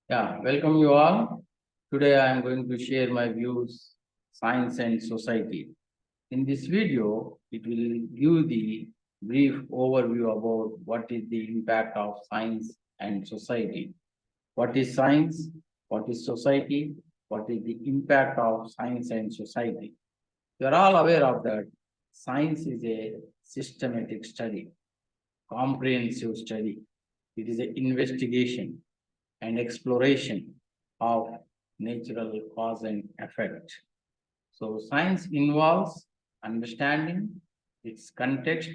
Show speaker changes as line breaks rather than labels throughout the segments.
Yeah, welcome you all. Today I am going to share my views, science and society. In this video, it will give the brief overview about what is the impact of science and society. What is science? What is society? What is the impact of science and society? You are all aware of that. Science is a systematic study, comprehensive study. It is an investigation and exploration of natural cause and effect. So, science involves understanding its context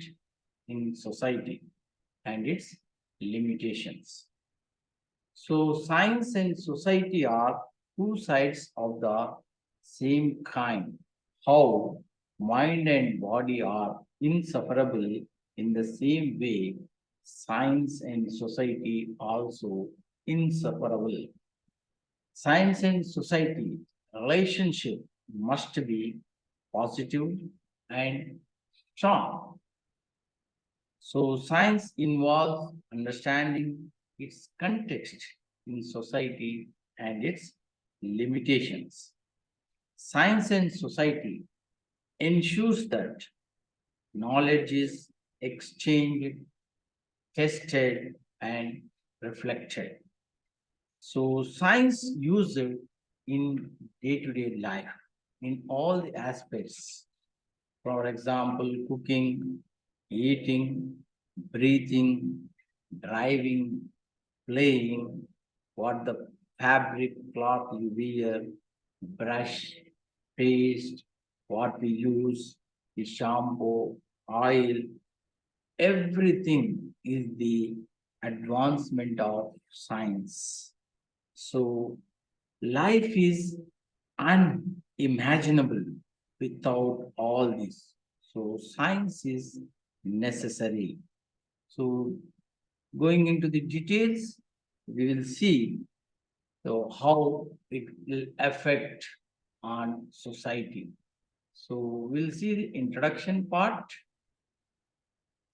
in society and its limitations. So, science and society are two sides of the same coin. How mind and body are inseparable in the same way, science and society also inseparable. Science and society relationship must be positive and strong. So, science involves understanding its context in society and its limitations. Science and society ensures that knowledge is exchanged, tested, and reflected. So, science used in day to day life in all the aspects. For example, cooking, eating, breathing, driving, playing, what the fabric cloth you wear, brush, paste, what we use, the shampoo, oil, everything is the advancement of science. So, life is unimaginable without all this. So, science is necessary. So, going into the details, we will see how it will affect on society. So, we'll see the introduction part,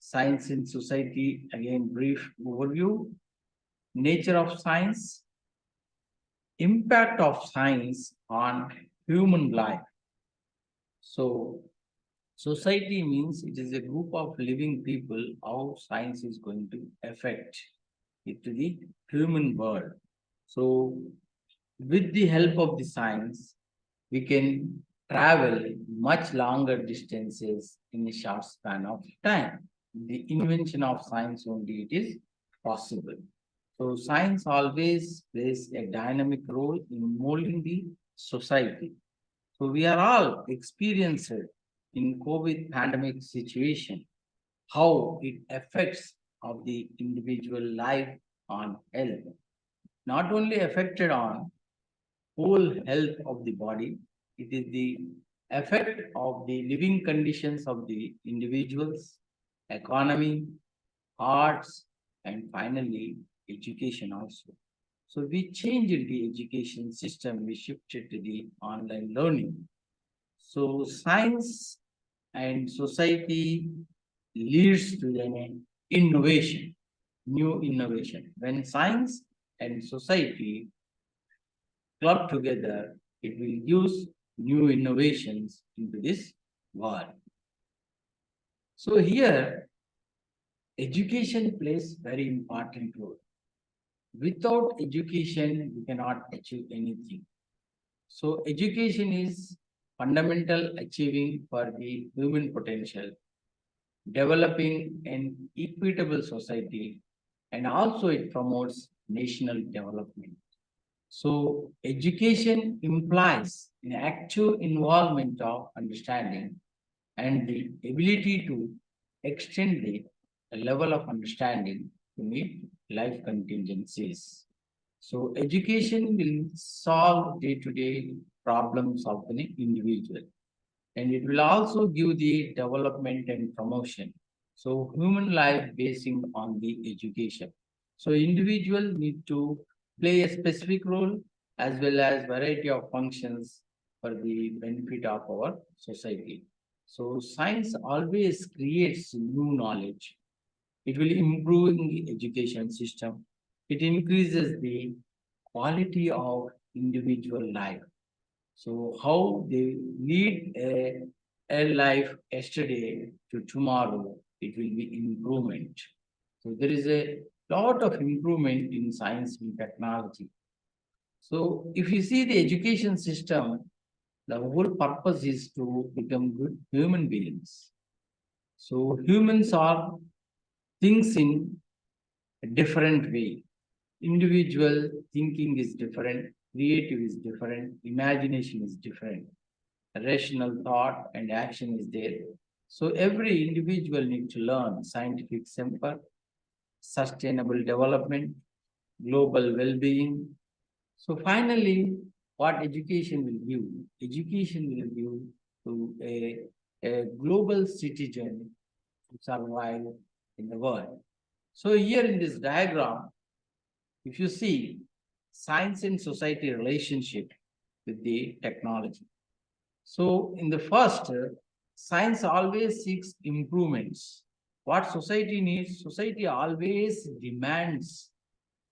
science in society, again, brief overview, nature of science, impact of science on human life. So, society means it is a group of living people, how science is going to affect it to the human world. So, with the help of the science, we can travel much longer distances in a short span of time. The invention of science only it is possible. So science always plays a dynamic role in molding the society. So we are all experienced in COVID pandemic situation, how it affects of the individual life on health. Not only affected on whole health of the body, it is the effect of the living conditions of the individuals, economy, arts, and finally education also. So we changed the education system, we shifted to the online learning. So science and society leads to an innovation, new innovation. When science and society club together, it will use new innovations into this world. So here, education plays very important role. Without education, we cannot achieve anything. So education is fundamental achieving for the human potential, developing an equitable society, and also it promotes national development. So education implies an active involvement of understanding and the ability to extend the level of understanding to meet life contingencies. So education will solve day-to-day problems of the individual, and it will also give the development and promotion. So human life basing on the education. So individual need to play a specific role as well as variety of functions for the benefit of our society. So science always creates new knowledge. It will improve the education system. It increases the quality of individual life. So how they lead a life yesterday to tomorrow, it will be improvement. So there is a lot of improvement in science and technology. So if you see the education system, the whole purpose is to become good human beings. So humans are things in a different way. Individual thinking is different, creative is different, imagination is different, rational thought and action is there. So every individual needs to learn scientific simple, sustainable development, global well-being. So finally, what education will give? Education will give to a global citizen to survive in the world. So here in this diagram, if you see science and society relationship with the technology. So in the first, science always seeks improvements. What society needs, society always demands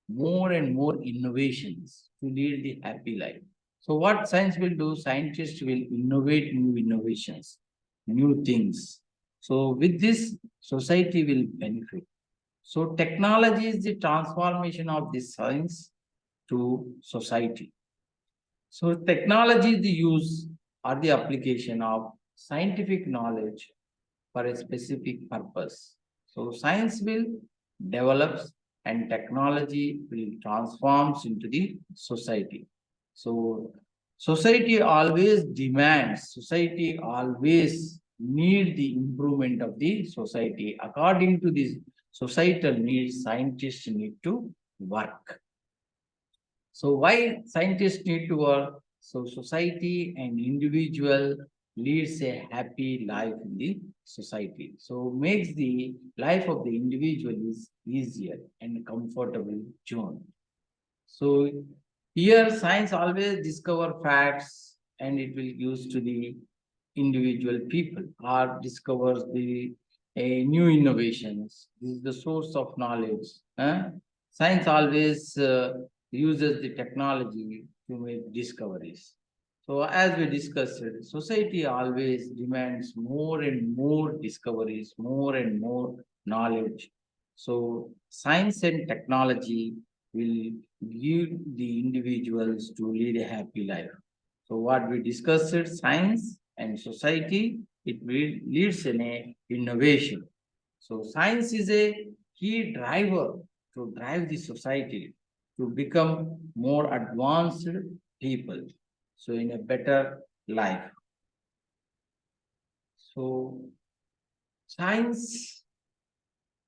more and more innovations to lead the happy life. So what science will do, scientists will innovate new innovations, new things. So with this, society will benefit. So technology is the transformation of this science to society. So technology is the use or the application of scientific knowledge for a specific purpose. So science will develops and technology will transforms into the society. So society always need the improvement of the society. According to this societal needs, scientists need to work. So why scientists need to work? So society and individual leads a happy life in the society. So makes the life of the individual is easier and comfortable zone. So here science always discover facts and it will use to the individual people or discovers the new innovations. This is the source of knowledge. Science always uses the technology to make discoveries. So as we discussed, society always demands more and more discoveries, more and more knowledge. So science and technology will give the individuals to lead a happy life. So what we discussed, science and society, it will leads in a innovation. So science is a key driver to drive the society to become more advanced people. So in a better life. So science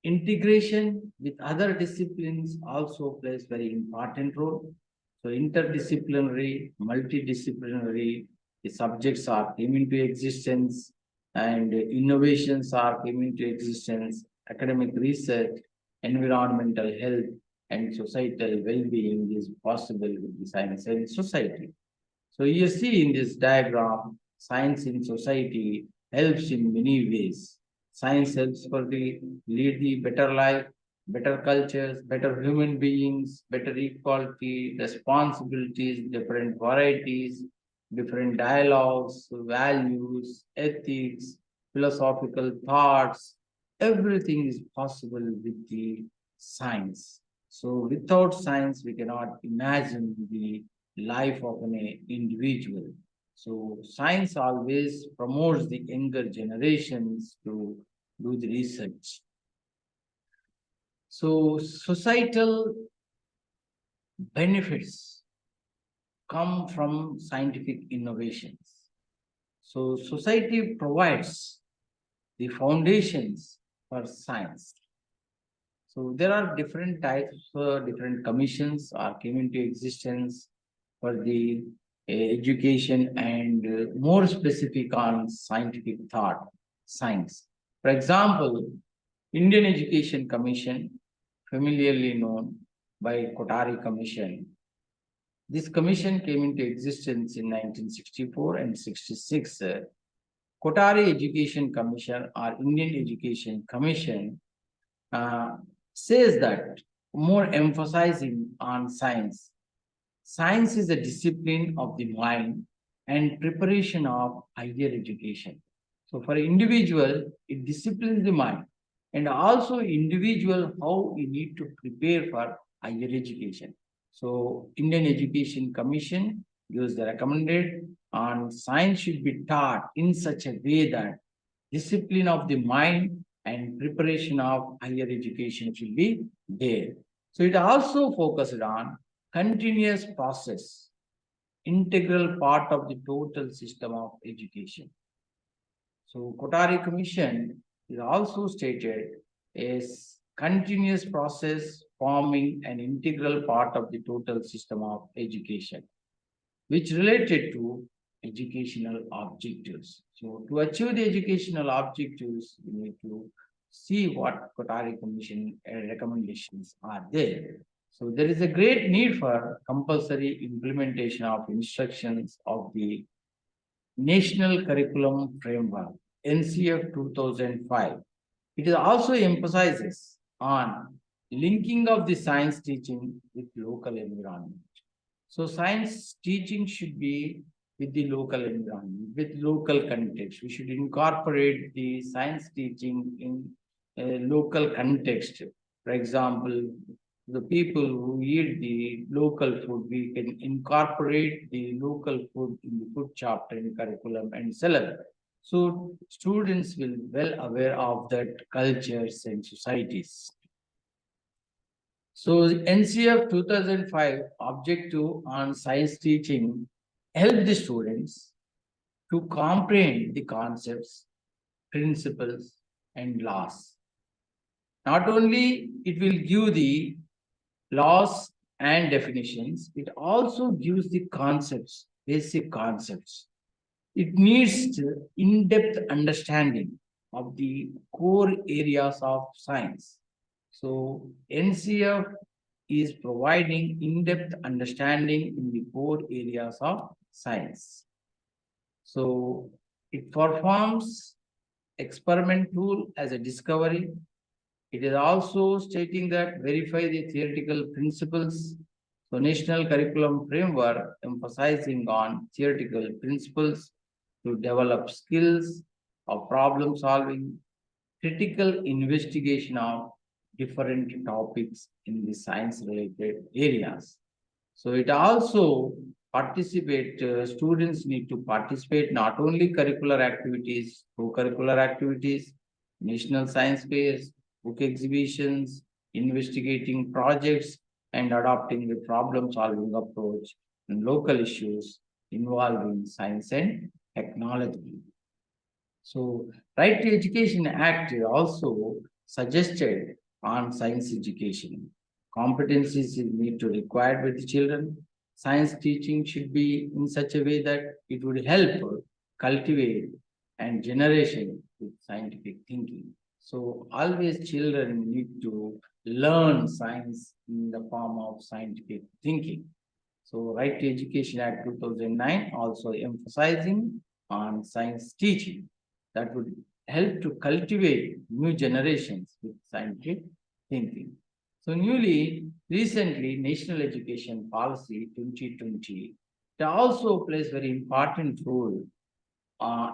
integration with other disciplines also plays very important role. So interdisciplinary, multidisciplinary, the subjects are came into existence and innovations are came into existence, academic research, environmental health, and societal well-being is possible with the science and society. So you see in this diagram, science in society helps in many ways. Science helps for the lead the better life, better cultures, better human beings, better equality, responsibilities, different varieties, different dialogues, values, ethics, philosophical thoughts. Everything is possible with the science. So without science, we cannot imagine the life of an individual. So science always promotes the younger generations to do the research. So societal benefits come from scientific innovations. So society provides the foundations for science. So there are different types, different commissions are came into existence for the education and more specific on scientific thought, science. For example, Indian Education Commission, familiarly known by Kotari Commission. This commission came into existence in 1964 and 66. Kotari Education Commission or Indian Education Commission uh, says that more emphasizing on science Science is a discipline of the mind and preparation of higher education. So for individual, it disciplines the mind and also individual how we need to prepare for higher education. So Indian Education Commission gives the recommended on science should be taught in such a way that discipline of the mind and preparation of higher education should be there. So it also focused on continuous process, integral part of the total system of education. So Kotari Commission is also stated as continuous process forming an integral part of the total system of education, which related to educational objectives. So to achieve the educational objectives, we need to see what Kotari Commission recommendations are there. So there is a great need for compulsory implementation of instructions of the National Curriculum Framework, NCF 2005. It is also emphasizes on linking of the science teaching with local environment. So science teaching should be with the local environment, with local context. We should incorporate the science teaching in a local context. For example, the people who eat the local food, we can incorporate the local food in the food chapter in curriculum and syllabus. So students will well aware of that cultures and societies. So NCF 2005 objective on science teaching help the students to comprehend the concepts, principles, and laws. Not only it will give the laws and definitions, it also gives the concepts, basic concepts. It needs in-depth understanding of the core areas of science. So NCF is providing in-depth understanding in the core areas of science. So it performs experiment tool as a discovery. It is also stating that verify the theoretical principles. So National Curriculum Framework emphasizing on theoretical principles to develop skills of problem solving, critical investigation of different topics in the science related areas. So it also participate, students need to participate not only curricular activities, co-curricular activities, national science fairs, book exhibitions, investigating projects, and adopting the problem solving approach in local issues involving science and technology. So, Right to Education Act also suggested on science education. Competencies need to required with the children. Science teaching should be in such a way that it would help cultivate and generation with scientific thinking. So always children need to learn science in the form of scientific thinking. So Right to Education Act 2009 also emphasizing on science teaching that would help to cultivate new generations with scientific thinking. So recently, National Education Policy 2020, it also plays very important role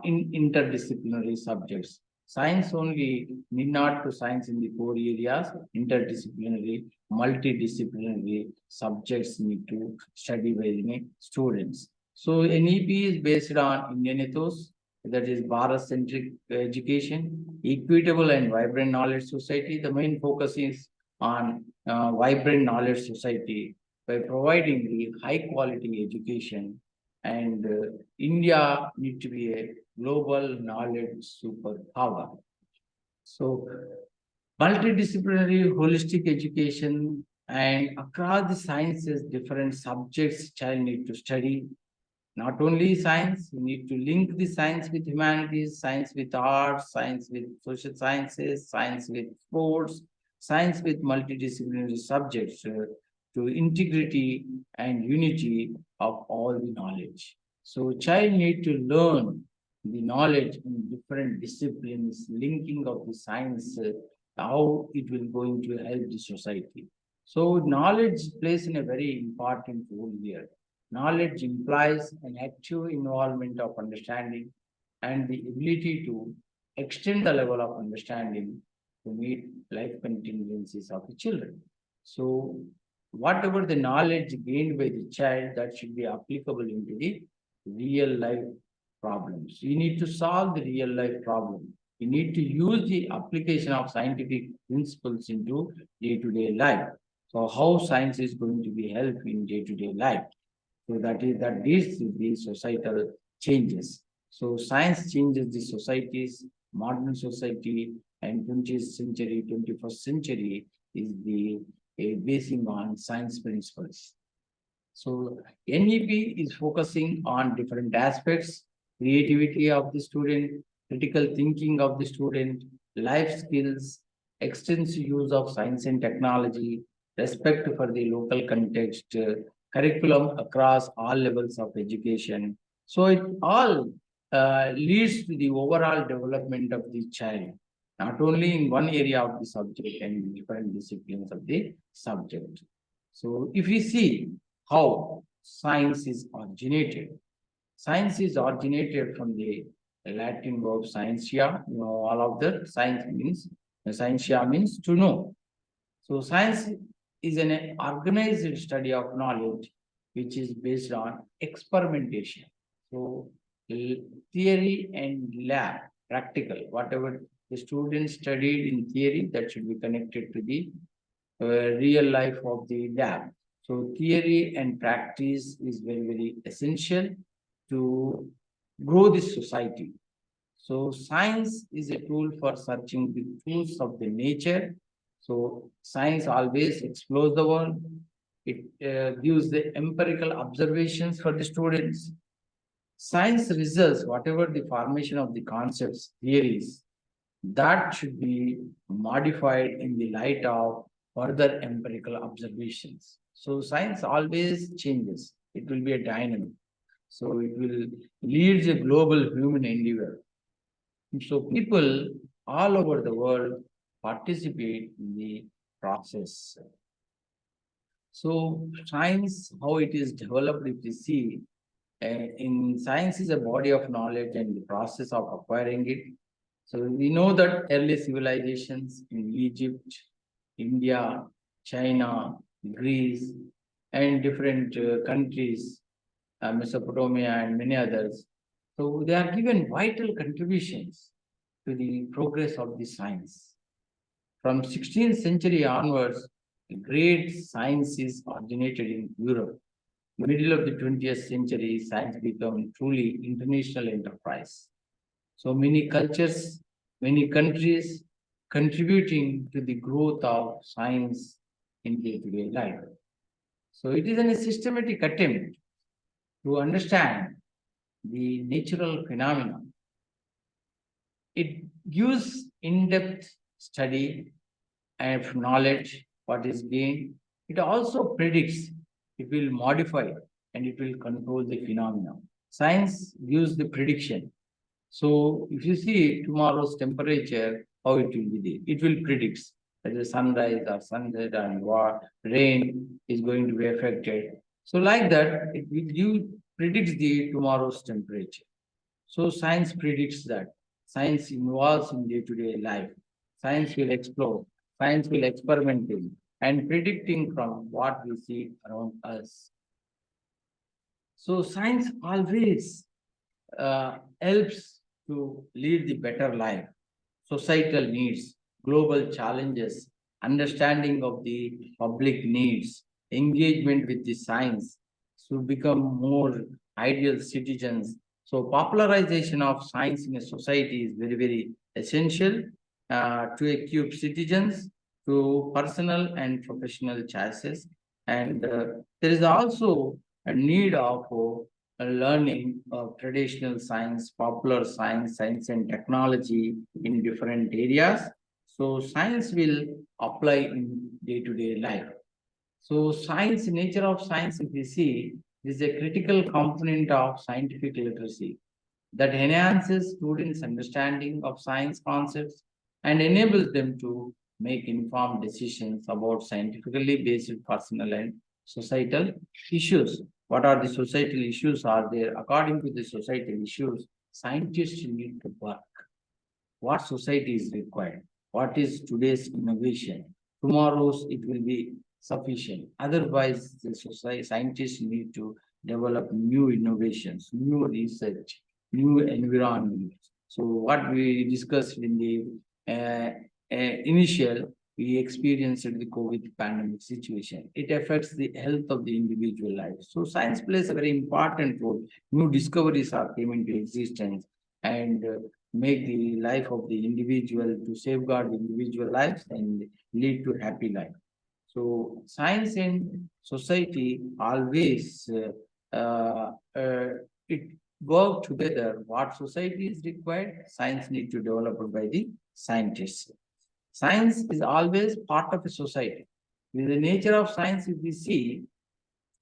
in interdisciplinary subjects. Science only need not to science in the core areas, interdisciplinary, multidisciplinary subjects need to study by the students. So NEP is based on Indian ethos, that is Bharat-centric education, equitable and vibrant knowledge society. The main focus is on vibrant knowledge society by providing the high quality education and India need to be a global knowledge superpower. So, multidisciplinary holistic education and across the sciences, different subjects child need to study. Not only science, we need to link the science with humanities, science with arts, science with social sciences, science with sports, science with multidisciplinary subjects to integrity and unity of all the knowledge. So child need to learn the knowledge in different disciplines, linking of the science, how it will going to help the society. So knowledge plays in a very important role here. Knowledge implies an active involvement of understanding and the ability to extend the level of understanding to meet life contingencies of the children. So whatever the knowledge gained by the child, that should be applicable into the real life problems. You need to solve the real life problem. You need to use the application of scientific principles into day-to-day life. So how science is going to be helpful in day-to-day life. So that leads to the societal changes. So science changes the societies, modern society, and 20th century, 21st century is the basing on science principles. So NEP is focusing on different aspects, creativity of the student, critical thinking of the student, life skills, extensive use of science and technology, respect for the local context, curriculum across all levels of education. So it all leads to the overall development of the child, not only in one area of the subject and different disciplines of the subject. So if we see how science is originated. Science is originated from the Latin verb scientia. You know, all of that. Scientia means to know. So science is an organized study of knowledge which is based on experimentation. So theory and lab, practical, whatever the students studied in theory, that should be connected to the real life of the lab. So theory and practice is very, very essential to grow this society. So science is a tool for searching the truths of the nature. So science always explores the world. It gives the empirical observations for the students. Science results, whatever the formation of the concepts, theories, that should be modified in the light of further empirical observations. So science always changes. It will be a dynamic. So it will lead a global human endeavor. So people all over the world participate in the process. So science, how it is developed, if you see, in science is a body of knowledge and the process of acquiring it. So we know that early civilizations in Egypt, India, China, Greece, and different countries, Mesopotamia and many others. So they are given vital contributions to the progress of the science. From 16th century onwards, great science is originated in Europe. Middle of the 20th century, science became truly international enterprise. So many cultures, many countries contributing to the growth of science in day-to-day life. So it is a systematic attempt to understand the natural phenomena. It gives in-depth study and knowledge what is gained. It also predicts, it will modify, and it will control the phenomena. Science gives the prediction. So if you see tomorrow's temperature, how it will be there, it will predict whether sunrise or sunset and what rain is going to be affected. So like that, it will give predicts the tomorrow's temperature. So science predicts that. Science involves in day-to-day life. Science will explore. Science will experimenting and predicting from what we see around us. So science always helps to lead the better life, societal needs, global challenges, understanding of the public needs, engagement with the science to become more ideal citizens. So popularization of science in a society is very, very essential to equip citizens to personal and professional choices. And there is also a need of learning of traditional science, popular science, science and technology in different areas. So science will apply in day-to-day life. So science, nature of science, if we see, is a critical component of scientific literacy that enhances students' understanding of science concepts and enables them to make informed decisions about scientifically based personal and societal issues. What are the societal issues are there? According to the societal issues, scientists need to work. What society is required? What is today's innovation? Tomorrow's it will be sufficient. Otherwise, the society scientists need to develop new innovations, new research, new environment. So what we discussed in the initial, we experienced the COVID pandemic situation. It affects the health of the individual life. So science plays a very important role. New discoveries are came into existence and make the life of the individual to safeguard the individual lives and lead to happy life. So science and society always it work together. What society is required, science need to develop by the scientists. Science is always part of a society. With the nature of science, if we see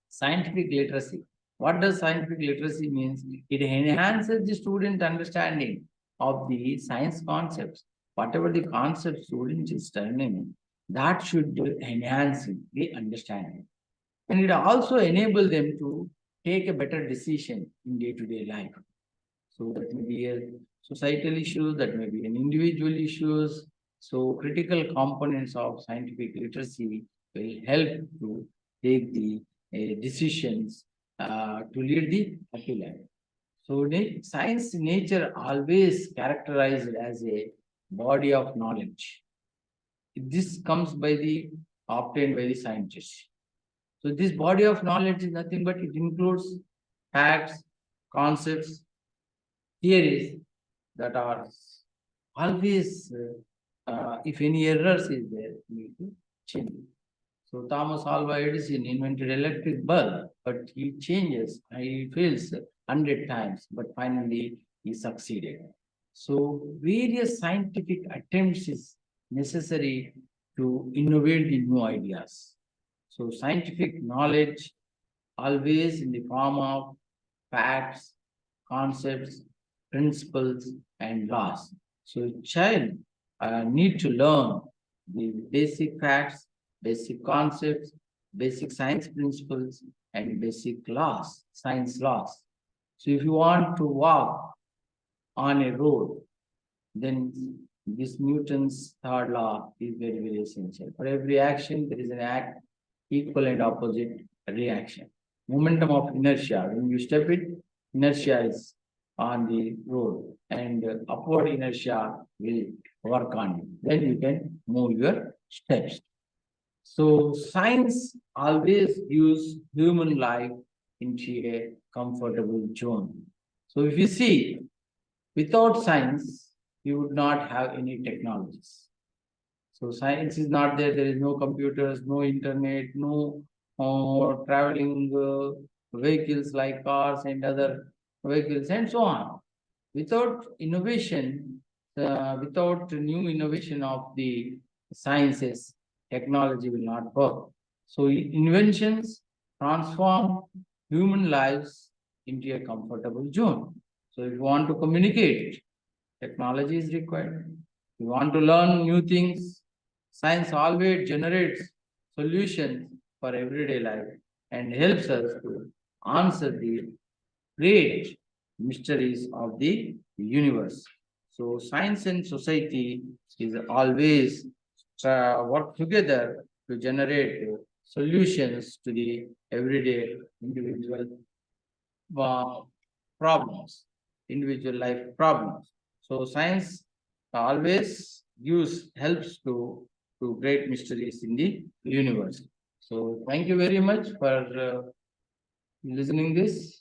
scientific literacy. What does scientific literacy means? It enhances the student understanding of the science concepts. Whatever the concept student is learning, that should enhance the understanding. And it also enable them to take a better decision in day-to-day life. So that may be a societal issue, that may be an individual issues. So critical components of scientific literacy will help to take the decisions to lead the happy life. So science nature always characterized as a body of knowledge. This comes by the obtained by the scientists. So this body of knowledge is nothing but it includes facts, concepts, theories that are always, if any errors is there, we need to change it. So Thomas Alva Edison invented electric bulb, but he changes, he fails 100 times, but finally he succeeded. So various scientific attempts is necessary to innovate the new ideas. So scientific knowledge always in the form of facts, concepts, principles, and laws. So child need to learn the basic facts, basic concepts, basic science principles, and basic laws, science laws. So if you want to walk on a road, then this Newton's third law is very, very essential. For every action, there is an act, equal and opposite reaction. Momentum of inertia. When you step it, inertia is on the road and upward inertia will work on you. Then you can move your steps. So science always gives human life into a comfortable zone. So if you see, without science, you would not have any technologies. So science is not there. There is no computers, no internet, no traveling vehicles like cars and other vehicles and so on. Without innovation, without new innovation of the sciences, technology will not work. So inventions transform human lives into a comfortable zone. So if you want to communicate, technology is required. You want to learn new things, science always generates solutions for everyday life and helps us to answer the great mysteries of the universe. So science and society is always work together to generate solutions to the everyday individual uh, problems, individual life problems. So science always helps to great mysteries in the universe. So thank you very much for listening this.